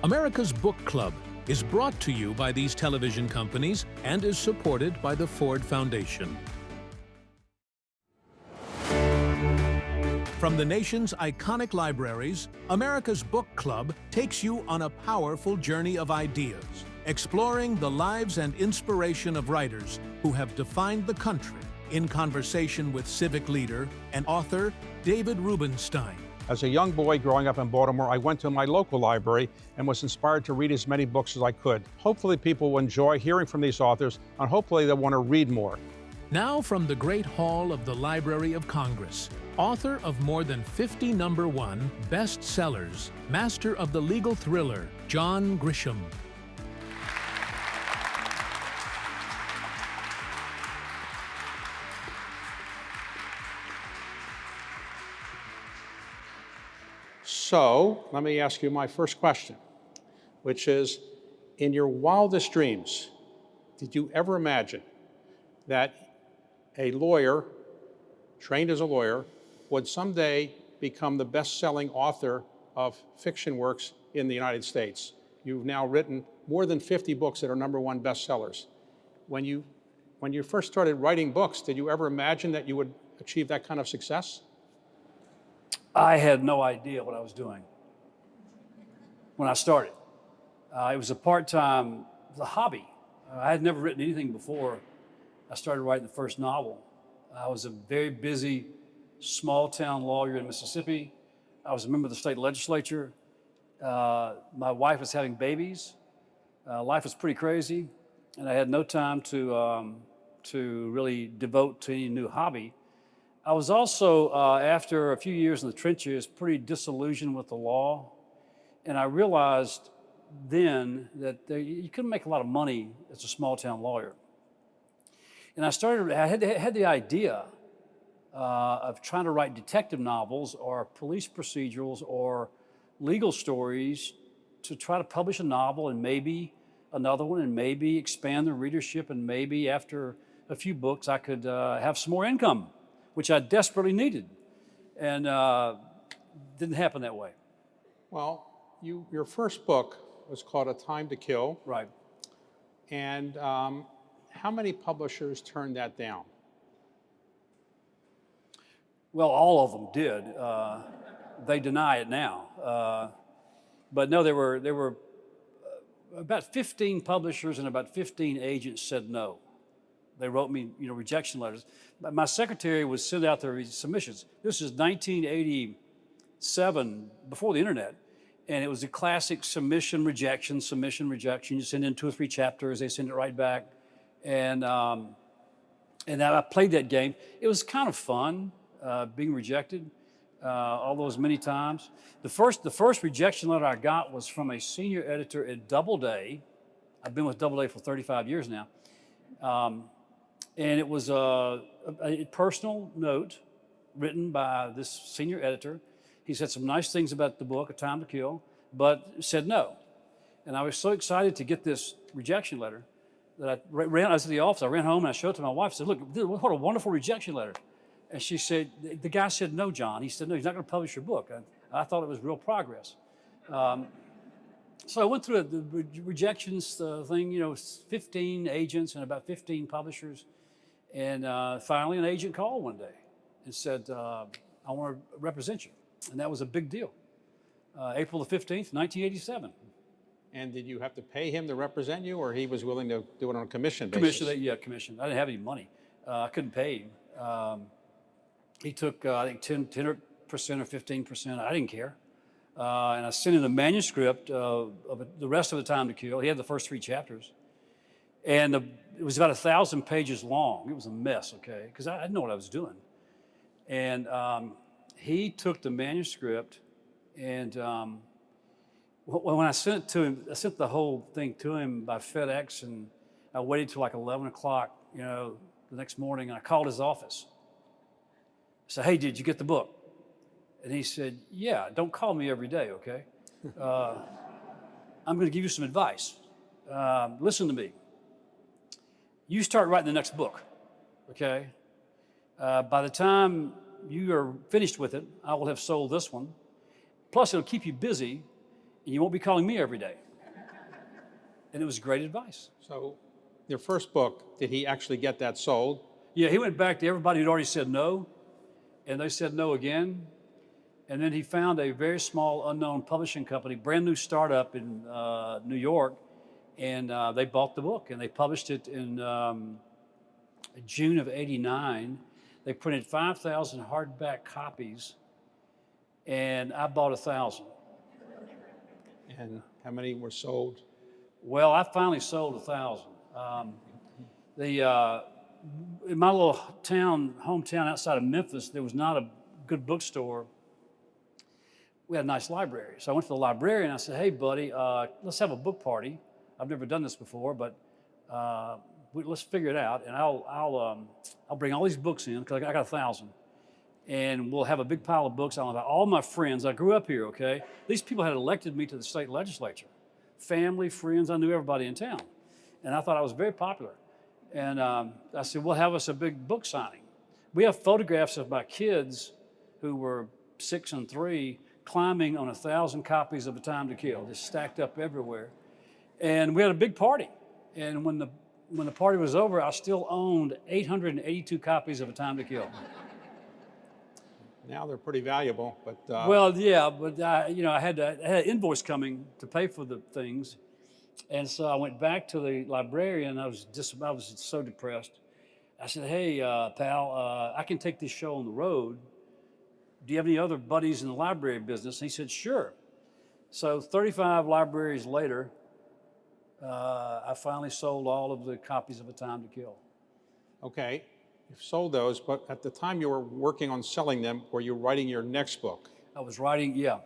America's Book Club is brought to you by these television companies and is supported by the Ford Foundation. From the nation's iconic libraries, America's Book Club takes you on a powerful journey of ideas, exploring the lives and inspiration of writers who have defined the country, in conversation with civic leader and author David Rubenstein. As a young boy growing up in Baltimore, I went to my local library and was inspired to read as many books as I could. Hopefully people will enjoy hearing from these authors, and hopefully they'll want to read more. Now from the Great Hall of the Library of Congress, author of more than 50 #1 bestsellers, master of the legal thriller, John Grisham. So, let me ask you my first question, which is, in your wildest dreams, did you ever imagine that a lawyer, trained as a lawyer, would someday become the best-selling author of fiction works in the United States? You've now written more than 50 books that are #1 bestsellers. When you first started writing books, did you ever imagine that you would achieve that kind of success? I had no idea what I was doing when I started. It was a part-time, it was a hobby. I had never written anything before I started writing the first novel. I was a very busy small-town lawyer in Mississippi. I was a member of the state legislature. My wife was having babies. Life was pretty crazy, and I had no time to really devote to any new hobby. I was also, after a few years in the trenches, pretty disillusioned with the law. And I realized then that you couldn't make a lot of money as a small town lawyer. And I had the idea of trying to write detective novels or police procedurals or legal stories to try to publish a novel and maybe another one and maybe expand the readership, and maybe after a few books I could have some more income, which I desperately needed, and didn't happen that way. Well, your first book was called A Time to Kill. Right. And how many publishers turned that down? Well, all of them did. They deny it now. But no, there were about 15 publishers and about 15 agents said no. They wrote me, rejection letters. My secretary would send out their submissions. This is 1987, before the internet, and it was a classic submission, rejection. You send in 2 or 3 chapters, they send it right back, and I played that game. It was kind of fun being rejected all those many times. The first rejection letter I got was from a senior editor at Doubleday. I've been with Doubleday for 35 years now. And it was a personal note written by this senior editor. He said some nice things about the book, A Time to Kill, but said no. And I was so excited to get this rejection letter that I was at the office, I ran home and I showed it to my wife. I said, look, what a wonderful rejection letter. And she said, the guy said no, John. He said, no, he's not gonna publish your book. I thought it was real progress. So I went through the rejections thing, 15 agents and about 15 publishers. And finally, an agent called one day and said, I want to represent you. And that was a big deal. April the 15th, 1987. And did you have to pay him to represent you, or he was willing to do it on a commission basis? Commission. I didn't have any money. I couldn't pay him. He took, I think, 10% or 15%. I didn't care. And I sent him a manuscript of the rest of The Time to Kill. He had the first 3 chapters. And it was about 1,000 pages long. It was a mess, okay? Because I didn't know what I was doing. And he took the manuscript, and when I sent it to him, I sent the whole thing to him by FedEx, and I waited till like 11 o'clock, the next morning, and I called his office. I said, hey, did you get the book? And he said, yeah, don't call me every day, okay? I'm gonna give you some advice. Listen to me. You start writing the next book, okay? By the time you are finished with it, I will have sold this one. Plus, it'll keep you busy, and you won't be calling me every day. And it was great advice. So your first book, did he actually get that sold? Yeah, he went back to everybody who'd already said no, and they said no again. And then he found a very small, unknown publishing company, brand new startup in New York, and they bought the book, and they published it in June of '89. They printed 5,000 hardback copies, and I bought 1,000. And how many were sold? Well, I finally sold 1,000. In my little hometown outside of Memphis, there was not a good bookstore. We had a nice library. So I went to the librarian and I said, hey, buddy, let's have a book party. I've never done this before, but let's figure it out. And I'll bring all these books in, because I got 1,000. And we'll have a big pile of books. I'll invite all my friends. I grew up here, okay? These people had elected me to the state legislature. Family, friends, I knew everybody in town. And I thought I was very popular. And I said, we'll have us a big book signing. We have photographs of my kids who were 6 and 3 climbing on 1,000 copies of A Time to Kill, just stacked up everywhere. And we had a big party. And when the party was over, I still owned 882 copies of A Time to Kill. Now they're pretty valuable, but... Well, yeah, but I had an invoice coming to pay for the things. And so I went back to the librarian. I was so depressed. I said, hey, pal, I can take this show on the road. Do you have any other buddies in the library business? And he said, sure. So 35 libraries later, I finally sold all of the copies of A Time to Kill. Okay. You've sold those, but at the time you were working on selling them, were you writing your next book? I was writing, yeah.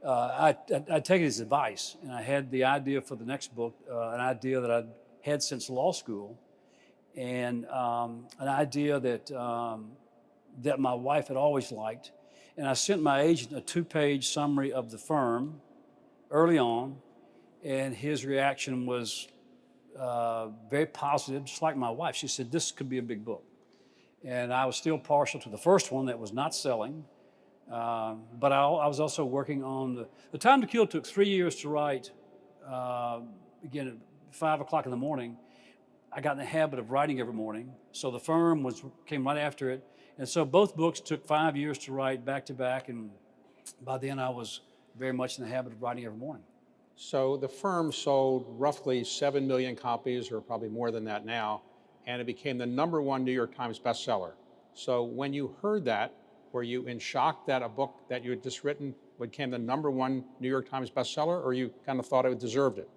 I'd taken his advice, and I had the idea for the next book, an idea that I'd had since law school, and an idea that my wife had always liked. And I sent my agent a 2-page summary of the firm early on, and his reaction was very positive, just like my wife. She said, this could be a big book. And I was still partial to the first one that was not selling. But I was also working on The Time to Kill took 3 years to write. Again, at 5 o'clock in the morning. I got in the habit of writing every morning. So The Firm came right after it. And so both books took 5 years to write back to back. And by then I was very much in the habit of writing every morning. So The Firm sold roughly 7 million copies, or probably more than that now, and it became the #1 New York Times bestseller. So when you heard that, were you in shock that a book that you had just written became the #1 New York Times bestseller, or you kind of thought it deserved it?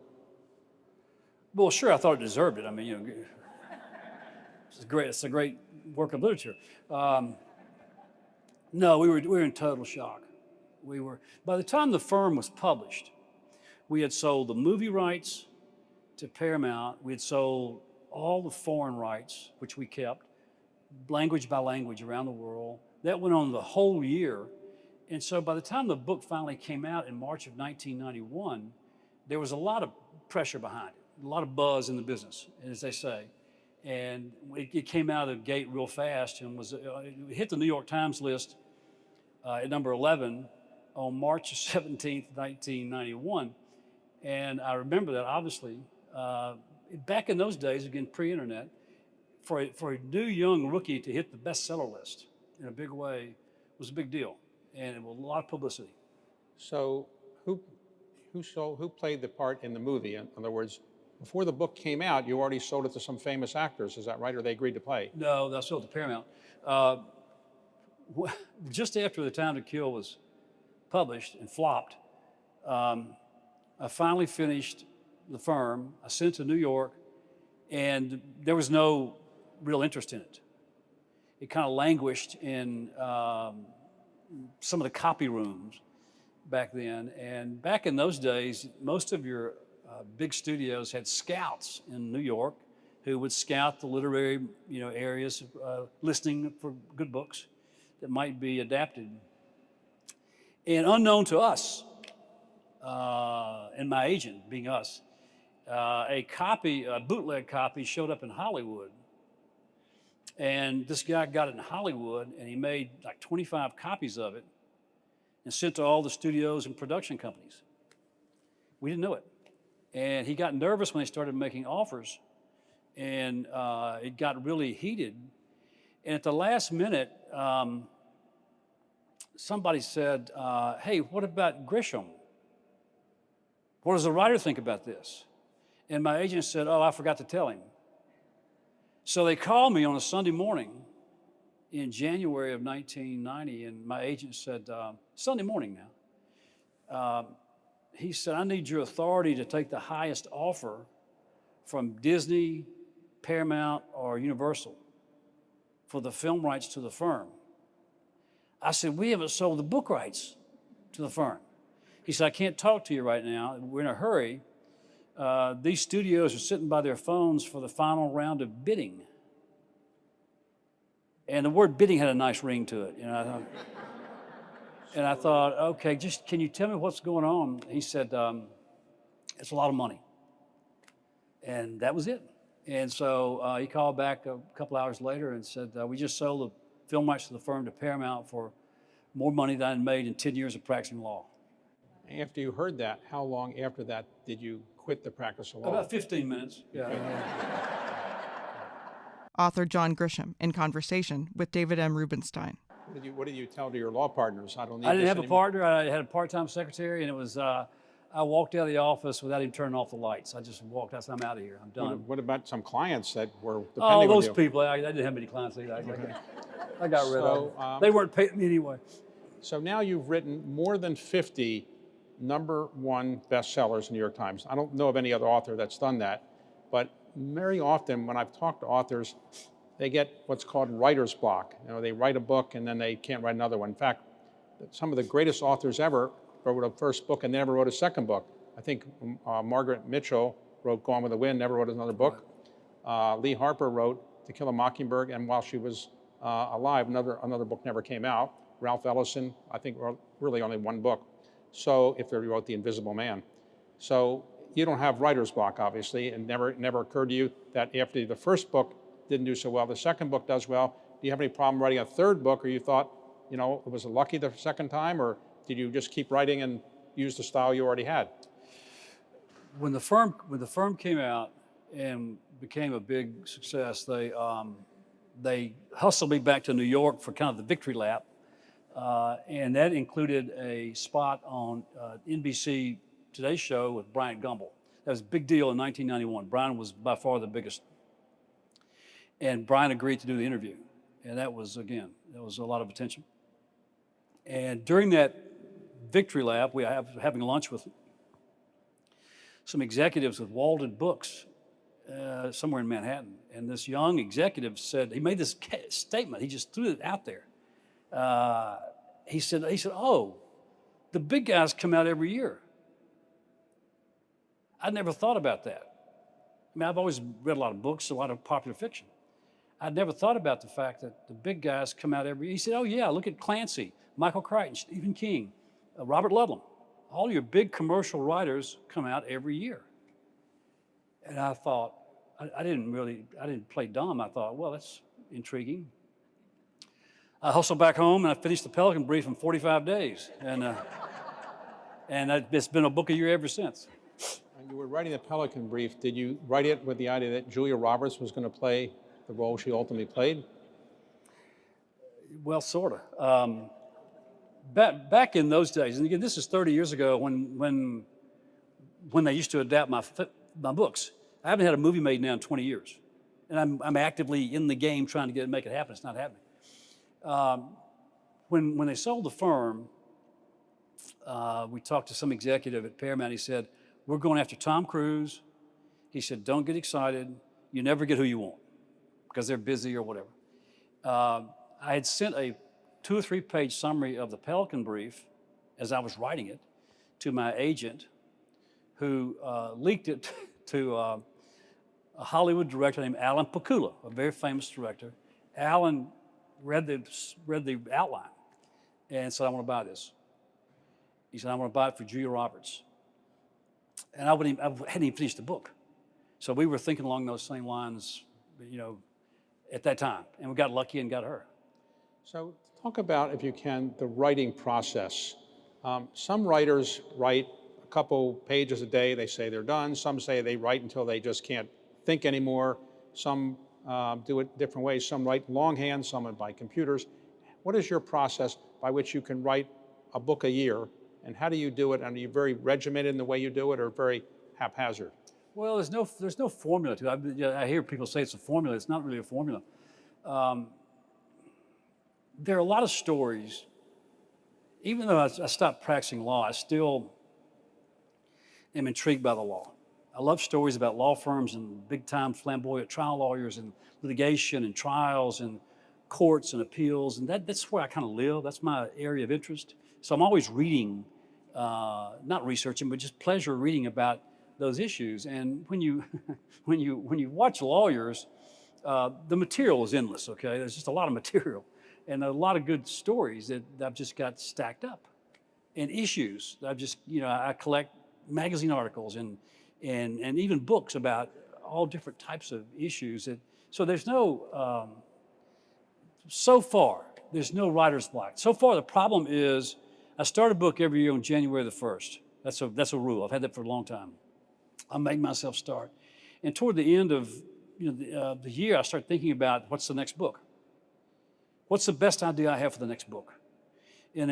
Well, sure, I thought it deserved it. I mean, it's great. It's a great work of literature. No, we were in total shock. By the time The Firm was published, we had sold the movie rights to Paramount. We had sold all the foreign rights, which we kept, language by language around the world. That went on the whole year. And so by the time the book finally came out in March of 1991, there was a lot of pressure behind it, a lot of buzz in the business, as they say. And it came out of the gate real fast and it hit the New York Times list at number 11 on March 17th, 1991. And I remember that, obviously. Back in those days, again, pre-internet, for a new young rookie to hit the bestseller list in a big way was a big deal, and it was a lot of publicity. So who played the part in the movie? In other words, before the book came out, you already sold it to some famous actors, is that right, or they agreed to play? No, I sold it to Paramount. Just after The Time to Kill was published and flopped, I finally finished The Firm. I sent it to New York, and there was no real interest in it. It kind of languished in some of the copy rooms back then. And back in those days, most of your big studios had scouts in New York who would scout the literary areas, listening for good books that might be adapted. And unknown to us, and my agent being us, a bootleg copy showed up in Hollywood. And this guy got it in Hollywood, and he made like 25 copies of it and sent to all the studios and production companies. We didn't know it. And he got nervous when they started making offers, and it got really heated. And at the last minute, somebody said, hey, what about Grisham? What does the writer think about this? And my agent said, oh, I forgot to tell him. So they called me on a Sunday morning in January of 1990, and my agent said, Sunday morning now, he said, I need your authority to take the highest offer from Disney, Paramount, or Universal for the film rights to the firm. I said, we haven't sold the book rights to the firm. He said, I can't talk to you right now. We're in a hurry. These studios are sitting by their phones for the final round of bidding. And the word bidding had a nice ring to it. And I thought, okay, just can you tell me what's going on? He said, it's a lot of money. And that was it. And so he called back a couple hours later and said, we just sold the film rights to the firm to Paramount for more money than I'd made in 10 years of practicing law. After you heard that, how long after that did you quit the practice of law? About 15 minutes. Yeah. Author John Grisham in conversation with David M. Rubenstein. What did you tell to your law partners? I didn't have a partner. I had a part-time secretary, and it was, I walked out of the office without even turning off the lights. I just walked out, I'm out of here, I'm done. What about some clients that were depending on you? Oh, those people, I didn't have many clients either. I got rid of them. They weren't paying me anyway. So now you've written more than 50 #1 bestsellers in the New York Times. I don't know of any other author that's done that, but very often when I've talked to authors, they get what's called writer's block. They write a book and then they can't write another one. In fact, some of the greatest authors ever wrote a first book and never wrote a second book. I think Margaret Mitchell wrote Gone with the Wind, never wrote another book. Lee Harper wrote To Kill a Mockingbird, and while she was alive, another book never came out. Ralph Ellison, I think, wrote really only one book. So if he wrote The Invisible Man. So you don't have writer's block, obviously, and never occurred to you that after the first book didn't do so well, the second book does well. Do you have any problem writing a third book, or you thought, it was lucky the second time, or did you just keep writing and use the style you already had? When the firm came out and became a big success, they hustled me back to New York for kind of the victory lap. And that included a spot on NBC Today's Show with Bryant Gumbel. That was a big deal in 1991. Brian was by far the biggest. And Brian agreed to do the interview. And that was a lot of attention. And during that victory lap, we were having lunch with some executives with Walden Books somewhere in Manhattan. And this young executive said, he made this statement, he just threw it out there. He said, oh, the big guys come out every year. I never thought about that. I mean, I've always read a lot of books, a lot of popular fiction. I'd never thought about the fact that the big guys come out every year. He said, oh yeah, look at Clancy, Michael Crichton, Stephen King, Robert Ludlum. All your big commercial writers come out every year. And I thought, I didn't play dumb. I thought, well, that's intriguing. I hustled back home and I finished the Pelican Brief in 45 days. And it's been a book a year ever since. When you were writing the Pelican Brief, did you write it with the idea that Julia Roberts was going to play the role she ultimately played? Well, sort of. Back in those days, and again, this is 30 years ago when they used to adapt my books. I haven't had a movie made now in 20 years. And I'm actively in the game trying to make it happen. It's not happening. When they sold the firm, we talked to some executive at Paramount. He said, we're going after Tom Cruise. He said, don't get excited. You never get who you want because they're busy or whatever. I had sent a 2 or 3 page summary of the Pelican Brief as I was writing it to my agent, who leaked it to a Hollywood director named Alan Pakula, a very famous director. Alan read the outline and said, I want to buy this. He said, I want to buy it for Julia Roberts. And I hadn't even finished the book. So we were thinking along those same lines, at that time. And we got lucky and got her. So talk about, if you can, the writing process. Some writers write a couple pages a day, they say they're done. Some say they write until they just can't think anymore. Some do it different ways. Some write longhand, some by computers. What is your process by which you can write a book a year, and how do you do it? And are you very regimented in the way you do it, or very haphazard? Well, there's no formula to it. I hear people say it's a formula. It's not really a formula. There are a lot of stories. Even though I stopped practicing law, I still am intrigued by the law. I love stories about law firms and big-time flamboyant trial lawyers and litigation and trials and courts and appeals, and that's where I kind of live. That's my area of interest. So I'm always reading, not researching, but just pleasure reading about those issues. And when you when you watch lawyers, the material is endless. Okay, there's just a lot of material, and a lot of good stories that I've just got stacked up, and issues that I've just I collect magazine articles and even books about all different types of issues. So there's no so far there's no writer's block. So far the problem is I start a book every year on January the 1st. That's a rule. I've had that for a long time. I make myself start, and toward the end of the year I start thinking about what's the next book. What's the best idea I have for the next book? And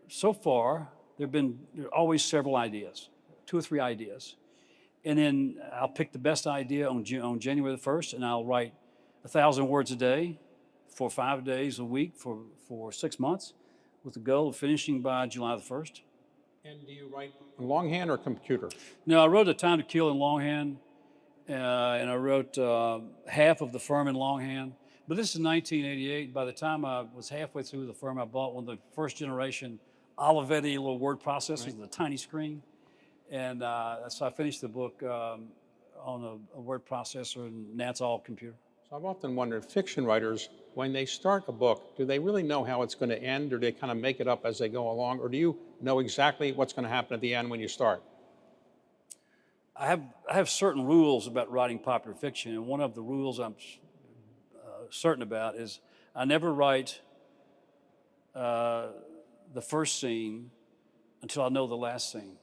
so far there are always several ideas, 2 or 3 ideas. And then I'll pick the best idea on January the 1st, and I'll write 1,000 words a day for 5 days a week for 6 months with the goal of finishing by July the 1st. And do you write longhand or computer? No, I wrote A Time to Kill in longhand, and I wrote half of The Firm in longhand. But this is 1988. By the time I was halfway through The Firm, I bought one of the first generation Olivetti little word processors with a tiny screen. And so I finished the book on a word processor, and now it's all computer. So I've often wondered, fiction writers, when they start a book, do they really know how it's going to end, or do they kind of make it up as they go along, or do you know exactly what's going to happen at the end when you start? I have certain rules about writing popular fiction, and one of the rules I'm certain about is I never write the first scene until I know the last scene.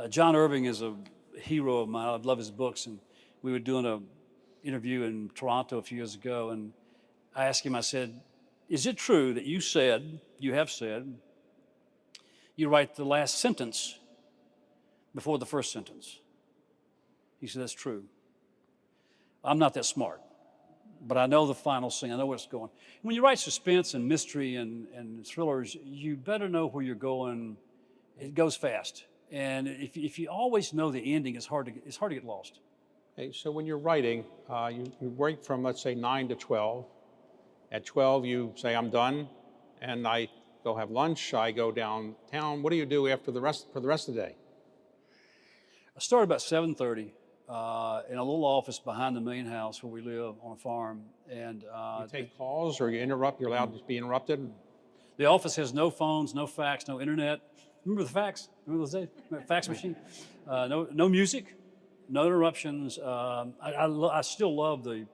John Irving is a hero of mine. I love his books, and we were doing an interview in Toronto a few years ago, and I asked him, I said, is it true that you have said, you write the last sentence before the first sentence? He said, that's true. I'm not that smart, but I know the final scene. I know where it's going. When you write suspense and mystery and thrillers, you better know where you're going. It goes fast. And if you always know the ending, it's hard to get lost. Okay, so when you're writing, you write from, let's say, 9 to 12. At 12, you say, I'm done, and I go have lunch, I go downtown. What do you do for the rest of the day? I started about 7:30 in a little office behind the main house where we live on a farm. And you take calls, or you interrupt? You're allowed to be interrupted? The office has no phones, no fax, no internet. Remember the fax? Remember those days? Fax machine? No music, no interruptions. I still love the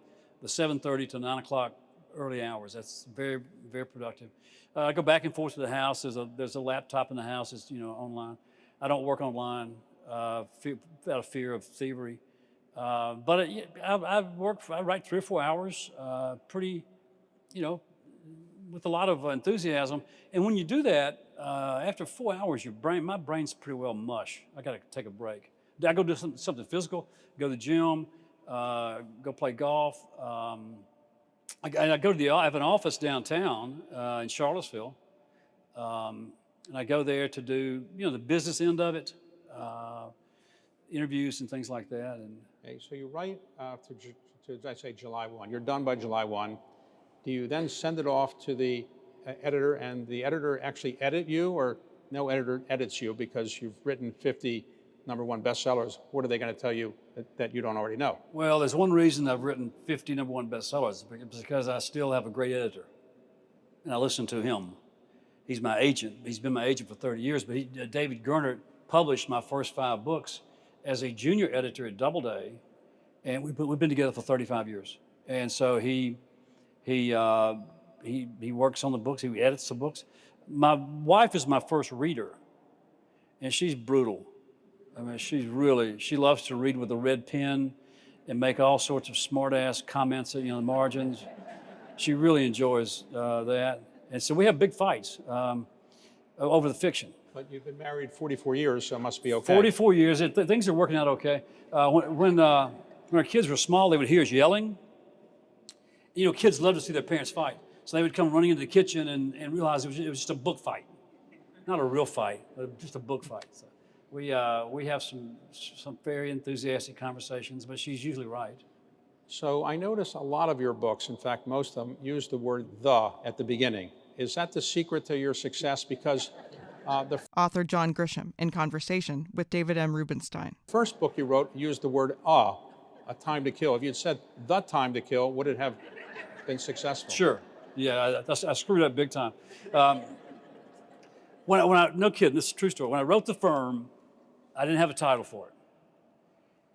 7:30 to 9 o'clock early hours. That's very, very productive. I go back and forth to the house. There's a laptop in the house. It's online. I don't work online out of fear of thievery. But I write 3 or 4 hours, pretty, with a lot of enthusiasm. And when you do that, after 4 hours, my brain's pretty well mush. I got to take a break. I go do something physical, go to the gym, go play golf. I have an office downtown in Charlottesville, and I go there to do the business end of it, interviews and things like that. And okay, so you write to let's say July 1. You're done by July 1. Do you then send it off to the editor, and the editor actually edit you, or no editor edits you because you've written 50 #1 bestsellers? What are they going to tell you that you don't already know? Well, there's one reason I've written 50 #1 bestsellers, because I still have a great editor, and I listen to him. He's my agent. He's been my agent for 30 years, but David Gernert published my first 5 books as a junior editor at Doubleday, and we've been together for 35 years. And so he works on the books. He edits the books. My wife is my first reader, and she's brutal. I mean, she loves to read with a red pen and make all sorts of smart-ass comments, the margins. She really enjoys that. And so we have big fights over the fiction. But you've been married 44 years, so it must be okay. 44 years, things are working out okay. When our kids were small, they would hear us yelling. Kids love to see their parents fight. So they would come running into the kitchen and realize it was just a book fight. Not a real fight, but just a book fight. So we have some very enthusiastic conversations, but she's usually right. So I notice a lot of your books, in fact, most of them, use the word "the" at the beginning. Is that the secret to your success? Because Author John Grisham in conversation with David M. Rubenstein. first book you wrote used the word "a time to kill." If you had said "the time to kill," would it have been successful? Sure. Yeah, I screwed up big time. No kidding, this is a true story. When I wrote The Firm, I didn't have a title for it.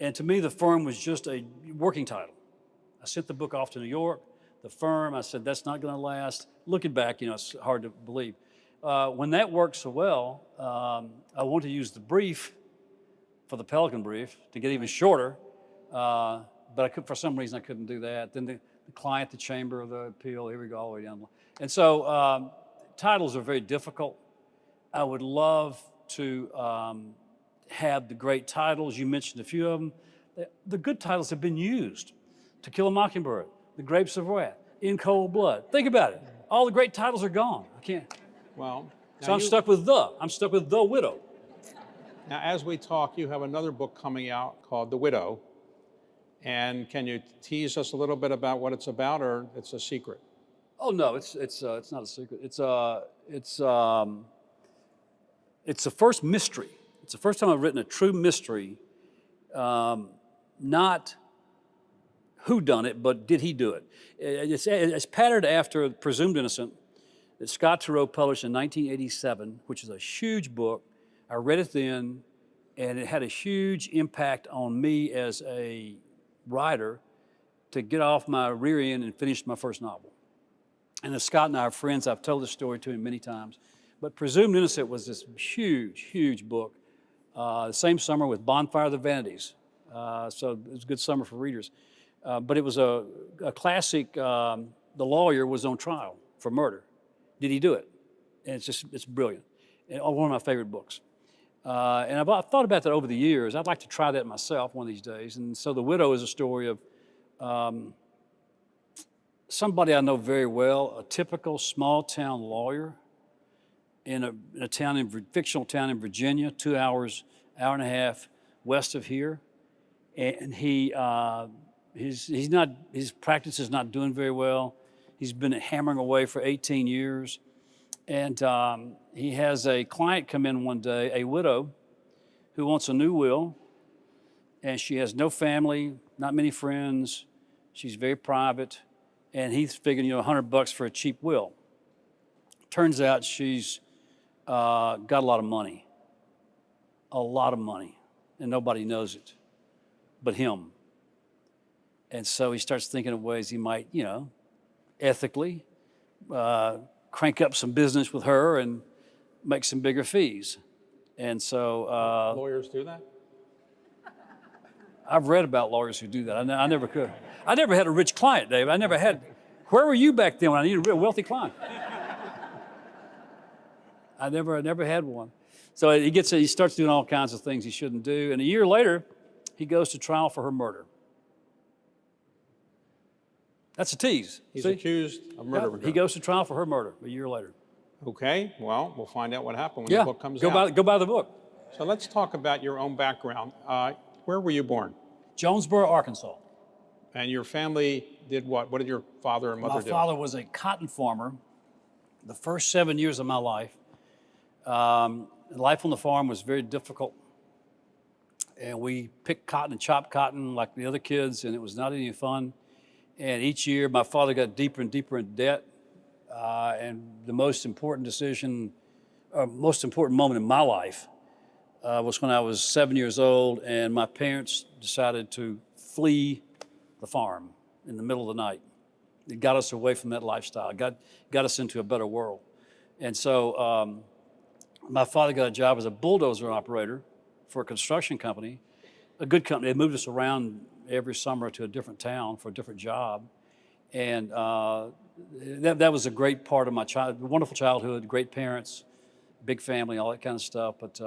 And to me, The Firm was just a working title. I sent the book off to New York. The Firm, I said, that's not going to last. Looking back, it's hard to believe. When that worked so well, I wanted to use the brief for the Pelican brief to get even shorter, but for some reason I couldn't do that. Then the client, the Chamber of the Appeal, here we go all the way down. And so titles are very difficult. I would love to have the great titles. You mentioned a few of them. The good titles have been used. To Kill a Mockingbird, The Grapes of Wrath, In Cold Blood. Think about it. All the great titles are gone. I can't. Well, so I'm stuck with The Widow. Now, as we talk, you have another book coming out called The Widow. And can you tease us a little bit about what it's about, or it's a secret? Oh no, it's not a secret. It's the first mystery. It's the first time I've written a true mystery, not who done it, but did he do it? It's patterned after Presumed Innocent that Scott Turow published in 1987, which is a huge book. I read it then, and it had a huge impact on me as a writer to get off my rear end and finish my first novel. And as Scott and I are friends, I've told this story to him many times. But Presumed Innocent was this huge, huge book. The same summer with Bonfire of the Vanities. So it was a good summer for readers. But it was a classic. The lawyer was on trial for murder. Did he do it? And it's brilliant. And one of my favorite books. And I've thought about that over the years. I'd like to try that myself one of these days. And so The Widow is a story of somebody I know very well, a typical small town lawyer in a fictional town in Virginia, 2 hours, hour and a half west of here. And his practice is not doing very well. He's been hammering away for 18 years. And he has a client come in one day, a widow, who wants a new will. And she has no family, not many friends. She's very private. And he's figuring, $100 for a cheap will. Turns out she's got a lot of money. And nobody knows it but him. And so he starts thinking of ways he might, ethically crank up some business with her and make some bigger fees. And so lawyers do that? I've read about lawyers who do that. I never could. I never had a rich client, Dave. Where were you back then when I needed a real wealthy client? I never had one. So he starts doing all kinds of things he shouldn't do. And a year later, he goes to trial for her murder. That's a tease. He's accused of murder. He goes to trial for her murder a year later. Okay, well, we'll find out what happened when the book comes out. Go buy the book. So let's talk about your own background. Where were you born? Jonesboro, Arkansas. And your family did what? What did your father and mother do? My father was a cotton farmer the first 7 years of my life. Life on the farm was very difficult. And we picked cotton and chopped cotton like the other kids, and it was not any fun. And each year, my father got deeper and deeper in debt. And the most important most important moment in my life was when I was 7 years old, and my parents decided to flee the farm in the middle of the night. It got us away from that lifestyle, got us into a better world. And so my father got a job as a bulldozer operator for a construction company, a good company. They moved us around every summer to a different town for a different job. And that was a great part of my wonderful childhood, great parents, big family, all that kind of stuff. But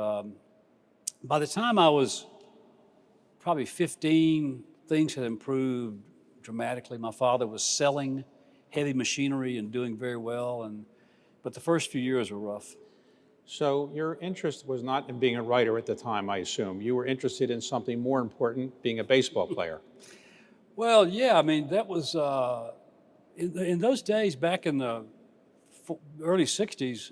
by the time I was probably 15, things had improved dramatically. My father was selling heavy machinery and doing very well, but the first few years were rough. So your interest was not in being a writer at the time, I assume. You were interested in something more important, being a baseball player. Well, yeah, I mean, that was, in those days, back in the early 60s,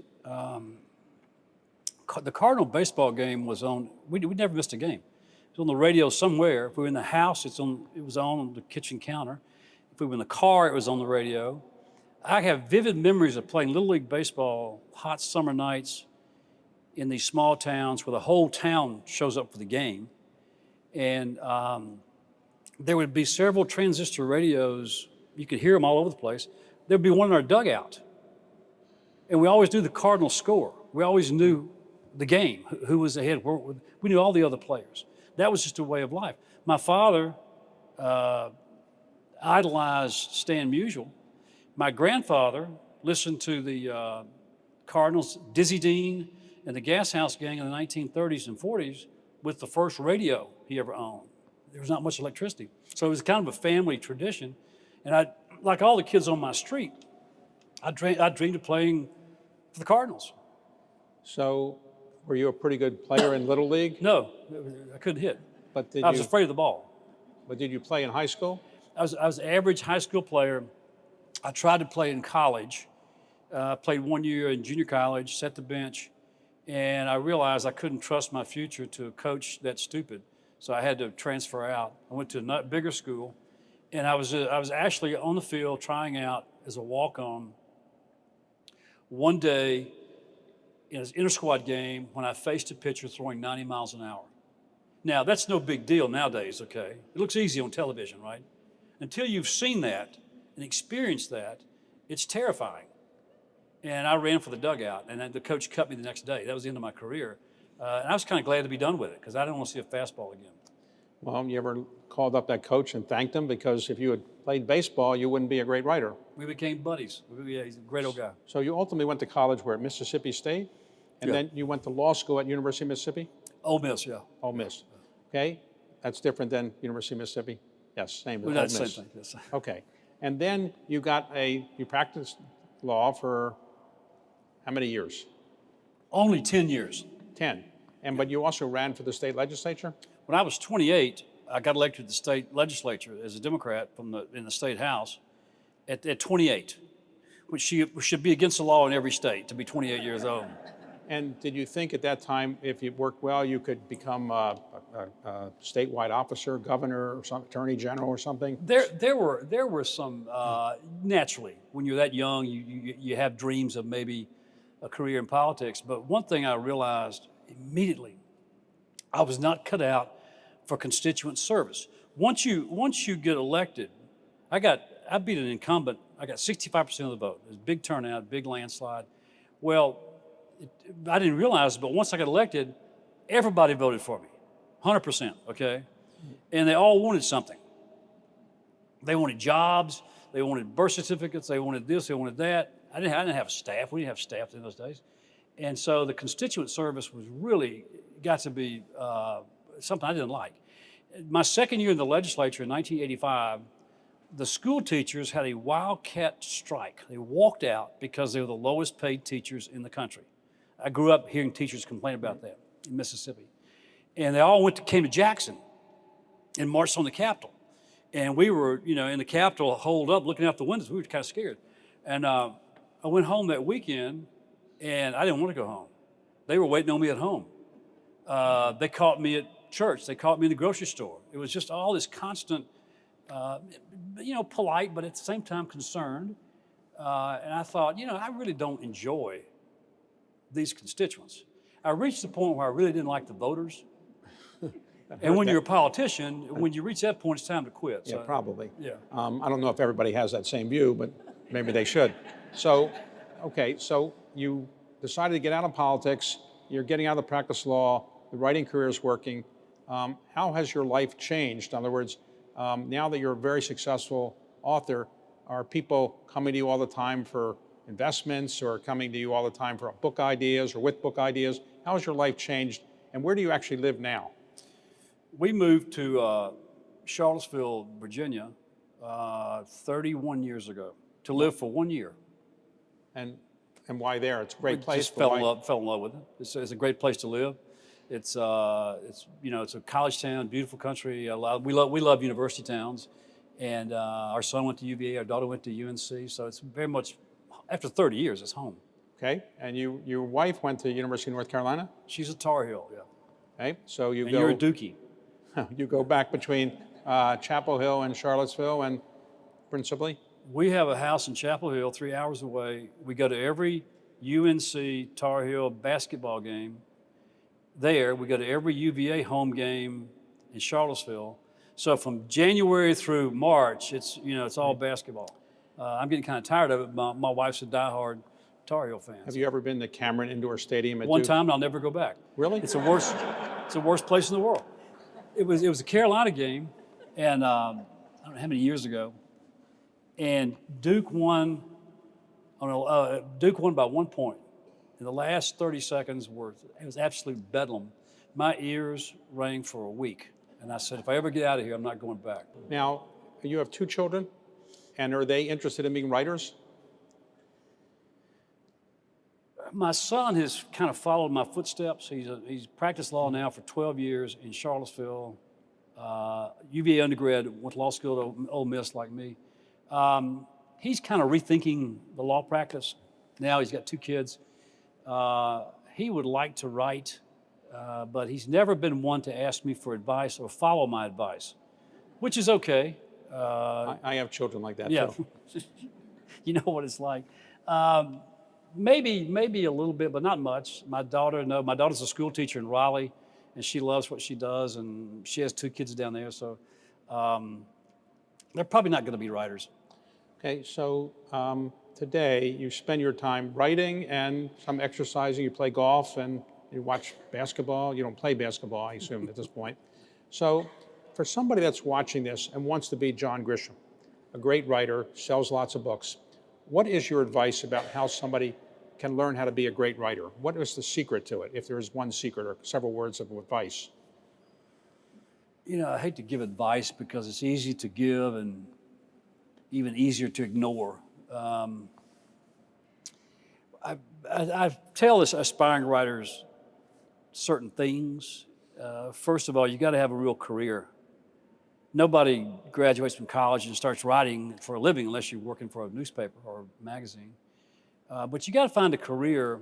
the Cardinal baseball game was on, we never missed a game. It was on the radio somewhere. If we were in the house, it was on the kitchen counter. If we were in the car, it was on the radio. I have vivid memories of playing Little League baseball, hot summer nights in these small towns where the whole town shows up for the game. And there would be several transistor radios. You could hear them all over the place. There'd be one in our dugout. And we always knew the Cardinal score. We always knew the game, who was ahead. We knew all the other players. That was just a way of life. My father idolized Stan Musial. My grandfather listened to the Cardinals, Dizzy Dean, and the Gas House Gang in the 1930s and 40s with the first radio he ever owned. There was not much electricity. So it was kind of a family tradition. And like all the kids on my street, I dreamed of playing for the Cardinals. So were you a pretty good player in Little League? No, I couldn't hit. But I was afraid of the ball. But did you play in high school? I was an average high school player. I tried to play in college. Played 1 year in junior college, set the bench, and I realized I couldn't trust my future to a coach that stupid. So I had to transfer out. I went to a bigger school, and I was actually on the field trying out as a walk-on one day in an inter-squad game when I faced a pitcher throwing 90 miles an hour. Now, that's no big deal nowadays, okay? It looks easy on television, right? Until you've seen that and experienced that, it's terrifying. And I ran for the dugout, and then the coach cut me the next day. That was the end of my career. And I was kind of glad to be done with it because I didn't want to see a fastball again. Well, you ever called up that coach and thanked him? Because if you had played baseball, you wouldn't be a great writer. We became buddies. He's a great old guy. So you ultimately went to college where, at Mississippi State? And then you went to law school at University of Mississippi? Ole Miss, yeah. Ole Miss. Okay. That's different than University of Mississippi? Yes, same. Well, that's the same thing, yes. Okay. And then you practiced law for how many years? Only 10 years. 10. But you also ran for the state legislature? When I was 28, I got elected to the state legislature as a Democrat in the state house at 28, which should be against the law in every state to be 28 years old. And did you think at that time, if you worked well, you could become a statewide officer, governor, or some attorney general or something? There were some, naturally, when you're that young, you have dreams of maybe a career in politics. But one thing I realized immediately, I was not cut out for constituent service. Once you get elected, I beat an incumbent. I got 65% of the vote. It was a big turnout, big landslide. Well, I didn't realize it, but once I got elected, everybody voted for me, 100%, okay? And they all wanted something. They wanted jobs, they wanted birth certificates, they wanted this, they wanted that. I didn't have staff. We didn't have staff in those days. And so the constituent service was really got to be something I didn't like. My second year in the legislature in 1985, the school teachers had a wildcat strike. They walked out because they were the lowest paid teachers in the country. I grew up hearing teachers complain about that in Mississippi. And they all came to Jackson and marched on the Capitol. And we were, in the Capitol, holed up, looking out the windows. We were kind of scared. And I went home that weekend, and I didn't want to go home. They were waiting on me at home. They caught me at church. They caught me in the grocery store. It was just all this constant, polite, but at the same time concerned. And I thought, I really don't enjoy these constituents. I reached the point where I really didn't like the voters. And when you're a politician, when you reach that point, it's time to quit. Yeah, probably. Yeah. I don't know if everybody has that same view, but maybe they should. So you decided to get out of politics. You're getting out of the practice law. the writing career is working. How has your life changed? In other words, now that you're a very successful author, are people coming to you all the time for investments or coming to you all the time for book ideas or with book ideas? How has your life changed, and where do you actually live now? We moved to Charlottesville, Virginia, 31 years ago to live for 1 year. And why there? It's a great place. Just fell in love with it. It's a great place to live. It's it's a college town, beautiful country. We love university towns, and our son went to UVA, our daughter went to UNC. So it's very much, after 30 years, it's home. Okay, and your wife went to University of North Carolina? She's a Tar Heel, yeah. Okay, so you're a Dookie. You go back between Chapel Hill and Charlottesville, and principally? We have a house in Chapel Hill, 3 hours away. We go to every UNC Tar Heel basketball game there. We go to every UVA home game in Charlottesville. So from January through March, it's all basketball. I'm getting kind of tired of it. My wife's a diehard Tar Heel fan. Have you ever been to Cameron Indoor Stadium at One Duke? time, and I'll never go back. Really? It's the worst place in the world. It was a Carolina game, and I don't know how many years ago, and Duke won. Duke won by 1 point. In the last 30 seconds, it was absolute bedlam. My ears rang for a week, and I said, if I ever get out of here, I'm not going back. Now, you have 2 children, and are they interested in being writers? My son has kind of followed my footsteps. He's practiced law now for 12 years in Charlottesville. UVA undergrad, went to law school at Ole Miss like me. He's kind of rethinking the law practice. Now he's got 2 kids. He would like to write, but he's never been one to ask me for advice or follow my advice, which is okay. I have children like that, yeah. too. You know what it's like. Maybe a little bit, but not much. My daughter's a school teacher in Raleigh, and she loves what she does, and she has 2 kids down there, so they're probably not going to be writers. Okay, so today you spend your time writing and some exercising. You play golf and you watch basketball. You don't play basketball, I assume, at this point. So for somebody that's watching this and wants to be John Grisham, a great writer, sells lots of books, what is your advice about how somebody can learn how to be a great writer? What is the secret to it, if there is one secret or several words of advice? I hate to give advice because it's easy to give and even easier to ignore. I tell aspiring writers certain things. First of all, you got to have a real career. Nobody graduates from college and starts writing for a living unless you're working for a newspaper or a magazine. But you got to find a career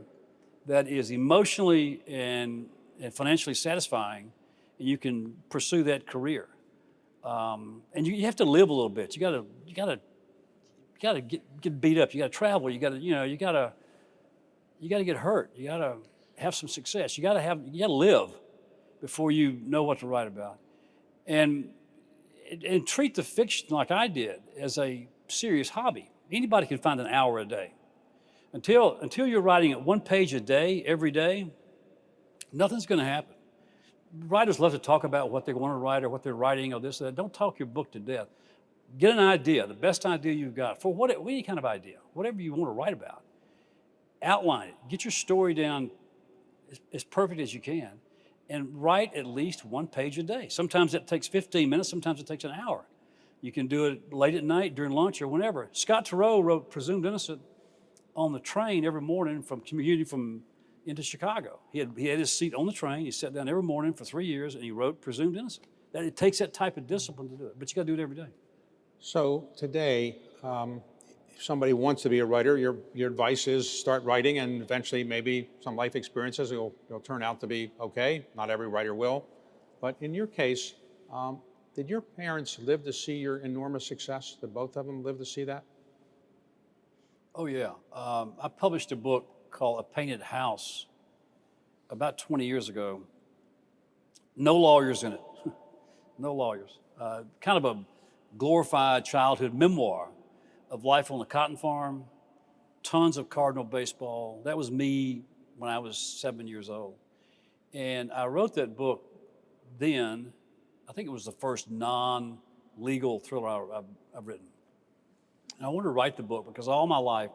that is emotionally and financially satisfying, and you can pursue that career. And you have to live a little bit. You got to get beat up. You got to travel. You got to get hurt. You got to have some success. You got to live before you know what to write about, and treat the fiction like I did as a serious hobby. Anybody can find an hour a day. Until you're writing at 1 page a day, every day, nothing's going to happen. Writers love to talk about what they want to write or what they're writing or this or that. Don't talk your book to death. Get an idea, the best idea you've got, for any kind of idea, whatever you want to write about. Outline it. Get your story down as perfect as you can, and write at least 1 page a day. Sometimes it takes 15 minutes, sometimes it takes an hour. You can do it late at night, during lunch, or whenever. Scott Turow wrote Presumed Innocent on the train every morning from into Chicago. He had his seat on the train. He sat down every morning for 3 years, and he wrote Presumed Innocent. It takes that type of discipline to do it, but you got to do it every day. So today, if somebody wants to be a writer, your advice is start writing, and eventually maybe some life experiences will turn out to be okay. Not every writer will. But in your case, did your parents live to see your enormous success? Did both of them live to see that? Oh, yeah. I published a book called A Painted House about 20 years ago. No lawyers in it. No lawyers. Kind of a glorified childhood memoir of life on the cotton farm, tons of Cardinal baseball. That was me when I was 7 years old. And I wrote that book then. I think it was the first non-legal thriller I've written. And I wanted to write the book because all my life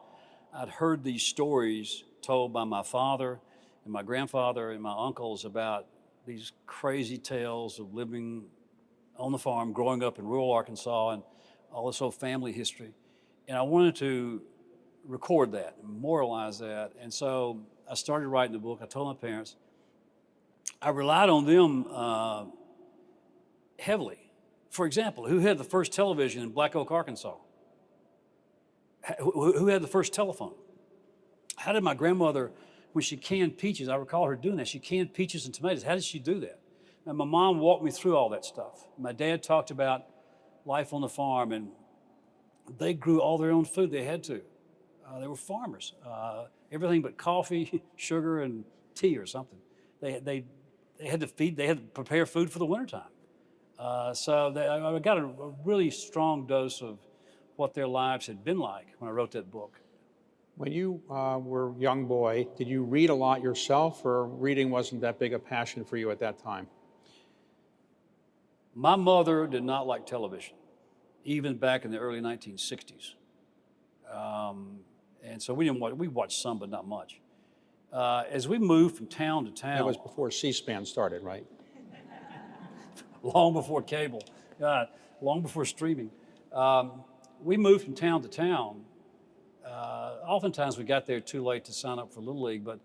I'd heard these stories told by my father and my grandfather and my uncles about these crazy tales of living on the farm, growing up in rural Arkansas, and all this old family history. And I wanted to record that, memorialize that. And so I started writing the book. I told my parents. I relied on them heavily. For example, who had the first television in Black Oak, Arkansas? Who had the first telephone? How did my grandmother, when she canned peaches, I recall her doing that, she canned peaches and tomatoes. How did she do that? And my mom walked me through all that stuff. My dad talked about life on the farm, and they grew all their own food. They had to. They were farmers. Everything but coffee, sugar, and tea or something. They had to feed. They had to prepare food for the wintertime. So I got a really strong dose of what their lives had been like when I wrote that book. When you were a young boy, did you read a lot yourself, or reading wasn't that big a passion for you at that time? My mother did not like television, even back in the early 1960s. And so we watched some, but not much. As we moved from town to town. That was before C-SPAN started, right? Long before cable, long before streaming. We moved from town to town. Oftentimes we got there too late to sign up for Little League, but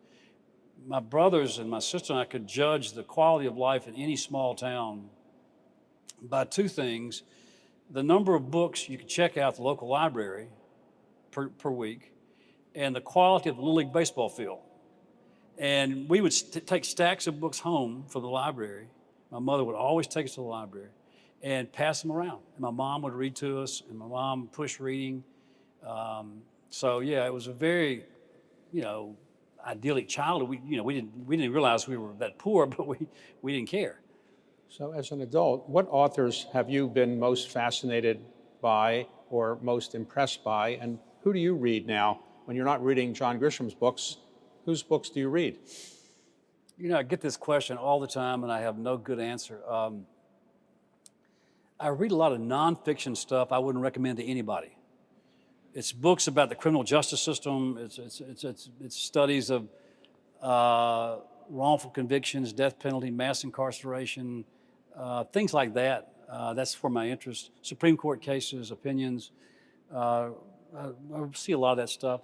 my brothers and my sister and I could judge the quality of life in any small town by two things: the number of books you could check out at the local library per week, and the quality of the Little League baseball field. And we would take stacks of books home from the library. My mother would always take us to the library and pass them around. And my mom would read to us, and my mom pushed reading. So yeah, it was a very, idyllic childhood. We didn't realize we were that poor, but we didn't care. So as an adult, what authors have you been most fascinated by or most impressed by, and who do you read now? When you're not reading John Grisham's books, whose books do you read? I get this question all the time, and I have no good answer. I read a lot of nonfiction stuff I wouldn't recommend to anybody. It's books about the criminal justice system. It's studies of wrongful convictions, death penalty, mass incarceration, things like that. That's where my interest. Supreme Court cases, opinions. I see a lot of that stuff,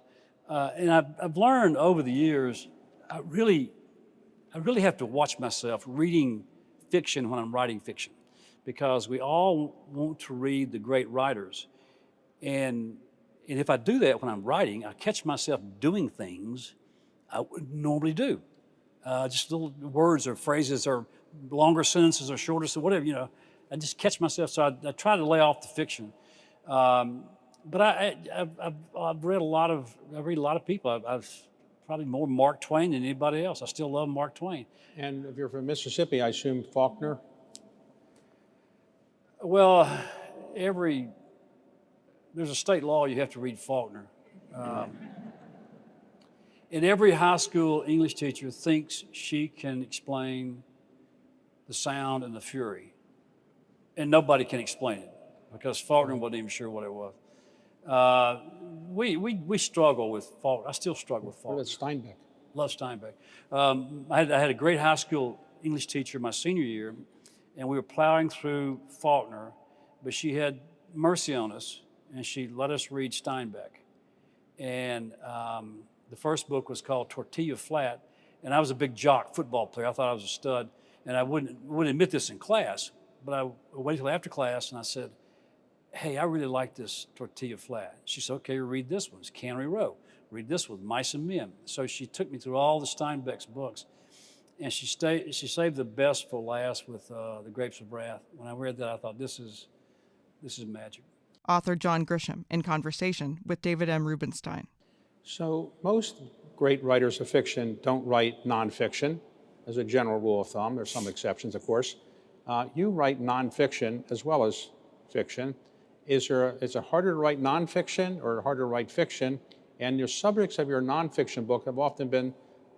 and I've learned over the years. I really have to watch myself reading fiction when I'm writing fiction, because we all want to read the great writers, and if I do that when I'm writing, I catch myself doing things I wouldn't normally do. Just little words or phrases or longer sentences or shorter, so whatever, I just catch myself. So I try to lay off the fiction. But I've read a lot of people. I've probably more Mark Twain than anybody else. I still love Mark Twain. And if you're from Mississippi, I assume Faulkner? Well, there's a state law you have to read Faulkner. And every high school English teacher thinks she can explain the sound and the fury. And nobody can explain it, because Faulkner wasn't even sure what it was. We struggle with Faulkner. I still struggle with Faulkner. What about Steinbeck? Love Steinbeck. I had a great high school English teacher my senior year, and we were plowing through Faulkner, but she had mercy on us, and she let us read Steinbeck. And the first book was called Tortilla Flat, and I was a big jock football player. I thought I was a stud, and I wouldn't admit this in class, but I waited till after class, and I said, hey, I really like this Tortilla Flat. She said, okay, read this one. It's Cannery Row. Read this one, Mice and Men. So she took me through all the Steinbeck's books, and she saved the best for last with The Grapes of Wrath. When I read that, I thought, this is magic. Author John Grisham in conversation with David M. Rubenstein. So most great writers of fiction don't write nonfiction, as a general rule of thumb. There's some exceptions, of course. You write nonfiction as well as fiction. Is it harder to write nonfiction or harder to write fiction? And your subjects of your nonfiction book have often been